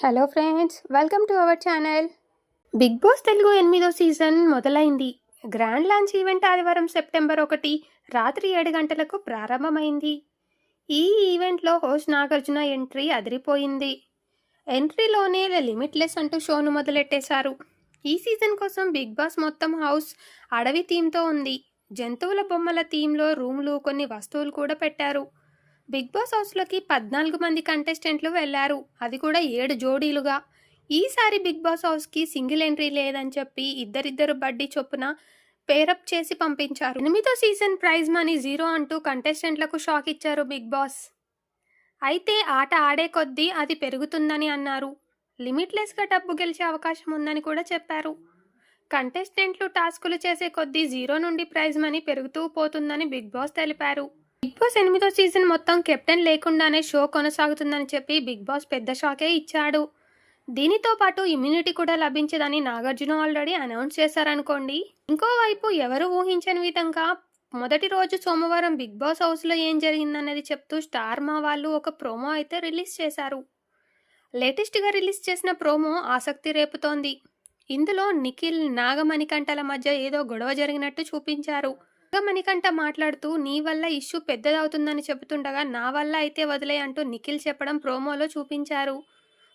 Hello friends, welcome to our channel. Bigg Boss Telugu 8వ season మొదలైంది. Grand launch event ఆదివారం September 1 రాత్రి 7 గంటలకు ప్రారంభమైంది. ఈ ఈవెంట్లో హోస్ట్ నాగార్జున ఎంట్రీ అదిరిపోయింది. ఎంట్రీలోనే లిమిట్లెస్ అంటూ షోను మొదలెట్టేశారు. ఈ సీజన్ కోసం బిగ్ బాస్ మొత్తం హౌస్ అడవి థీమ్తో ఉంది. జంతువుల బొమ్మల థీమ్లో రూమ్లు, కొన్ని వస్తువులు కూడా పెట్టారు. బిగ్ బాస్ హౌస్లోకి 14 మంది కంటెస్టెంట్లు వెళ్లారు, అది కూడా 7 జోడీలుగా. ఈసారి బిగ్ బాస్ హౌస్కి సింగిల్ ఎంట్రీ లేదని చెప్పి ఇద్దరిద్దరు బడ్డీ చొప్పున పేరప్ చేసి పంపించారు. 8వ సీజన్ ప్రైజ్ మనీ 0 అంటూ కంటెస్టెంట్లకు షాక్ ఇచ్చారు బిగ్ బాస్. అయితే ఆట ఆడే కొద్దీ అది పెరుగుతుందని అన్నారు. లిమిట్లెస్గా డబ్బు గెలిచే అవకాశం ఉందని కూడా చెప్పారు. కంటెస్టెంట్లు టాస్కులు చేసే కొద్దీ 0 నుండి ప్రైజ్ మనీ పెరుగుతూ పోతుందని బిగ్ బాస్ తెలిపారు. బిగ్ బాస్ 8వ సీజన్ మొత్తం కెప్టెన్ లేకుండానే షో కొనసాగుతుందని చెప్పి బిగ్ బాస్ పెద్ద షాకే ఇచ్చాడు. దీనితో పాటు ఇమ్యూనిటీ కూడా లభించదని నాగార్జున ఆల్రెడీ అనౌన్స్ చేశారనుకోండి. ఇంకోవైపు ఎవరు ఊహించని విధంగా మొదటి రోజు సోమవారం బిగ్ బాస్ హౌస్లో ఏం జరిగిందనేది చెప్తూ స్టార్ మా వాళ్ళు ఒక ప్రోమో అయితే రిలీజ్ చేశారు. లేటెస్ట్గా రిలీజ్ చేసిన ప్రోమో ఆసక్తి రేపుతోంది. ఇందులో నిఖిల్, నాగమణికంఠల మధ్య ఏదో గొడవ జరిగినట్టు చూపించారు. మణికంఠ మాట్లాడుతూ నీ వల్ల ఇష్యూ పెద్దదవుతుందని చెబుతుండగా నా వల్ల అయితే వదిలే అంటూ నిఖిల్ చెప్పడం ప్రోమోలో చూపించారు.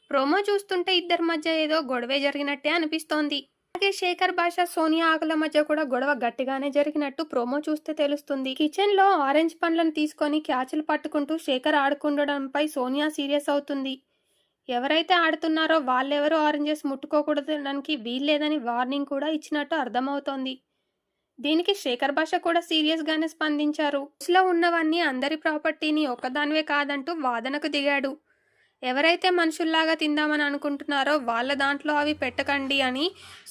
ప్రోమో చూస్తుంటే ఇద్దరి మధ్య ఏదో గొడవే జరిగినట్టే అనిపిస్తోంది. అలాగే శేఖర్ భాష, సోనియా ఆకుల మధ్య కూడా గొడవ గట్టిగానే జరిగినట్టు ప్రోమో చూస్తే తెలుస్తుంది. కిచెన్ లో ఆరెంజ్ పండ్లను తీసుకొని క్యాచులు పట్టుకుంటూ శేఖర్ ఆడుకుండడంపై సోనియా సీరియస్ అవుతుంది. ఎవరైతే ఆడుతున్నారో వాళ్ళెవరూ ఆరెంజెస్ ముట్టుకోకూడదానికి వీల్లేదని వార్నింగ్ కూడా ఇచ్చినట్టు అర్థమవుతోంది. దీనికి శేఖర్ భాష కూడా సీరియస్గానే స్పందించారు. హౌస్లో ఉన్నవన్నీ అందరి ప్రాపర్టీని, ఒక్కదానివే కాదంటూ వాదనకు దిగాడు. ఎవరైతే మనుషుల్లాగా తిందామని అనుకుంటున్నారో వాళ్ళ దాంట్లో అవి పెట్టకండి అని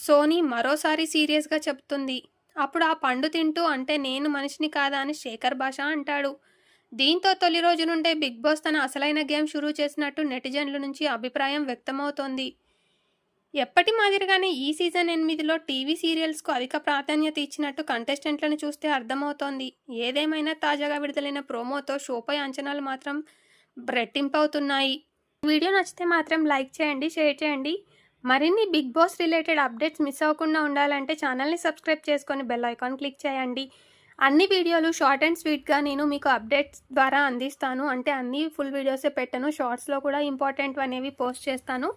సోనీ మరోసారి సీరియస్గా చెప్తుంది. అప్పుడు ఆ పండు తింటూ అంటే నేను మనిషిని కాదా అని శేఖర్ భాష అంటాడు. దీంతో తొలి రోజు నుండే బిగ్ బాస్ తన అసలైన గేమ్ షురూ చేసినట్టు నెటిజన్ల నుంచి అభిప్రాయం వ్యక్తమవుతోంది. ఎప్పటి మాదిరిగానే ఈ సీజన్ 8లో టీవీ సీరియల్స్కు అధిక ప్రాధాన్యత ఇచ్చినట్టు కంటెస్టెంట్లను చూస్తే అర్థమవుతోంది. ఏదేమైనా తాజాగా విడుదలైన ప్రోమోతో షోపై అంచనాలు మాత్రం రెట్టింపవుతున్నాయి. వీడియో నచ్చితే మాత్రం లైక్ చేయండి, షేర్ చేయండి. మరిన్ని Bigg Boss related updates miss అవ్వకుండా ఉండాలంటే ఛానల్ని సబ్స్క్రైబ్ చేసుకొని బెల్ ఐకాన్ క్లిక్ చేయండి. అన్ని వీడియోలు షార్ట్ అండ్ స్వీట్గా నేను మీకు అప్డేట్స్ ద్వారా అందిస్తాను. అంటే అన్ని ఫుల్ వీడియోసే పెట్టను, షార్ట్స్లో కూడా ఇంపార్టెంట్ అనేవి పోస్ట్ చేస్తాను.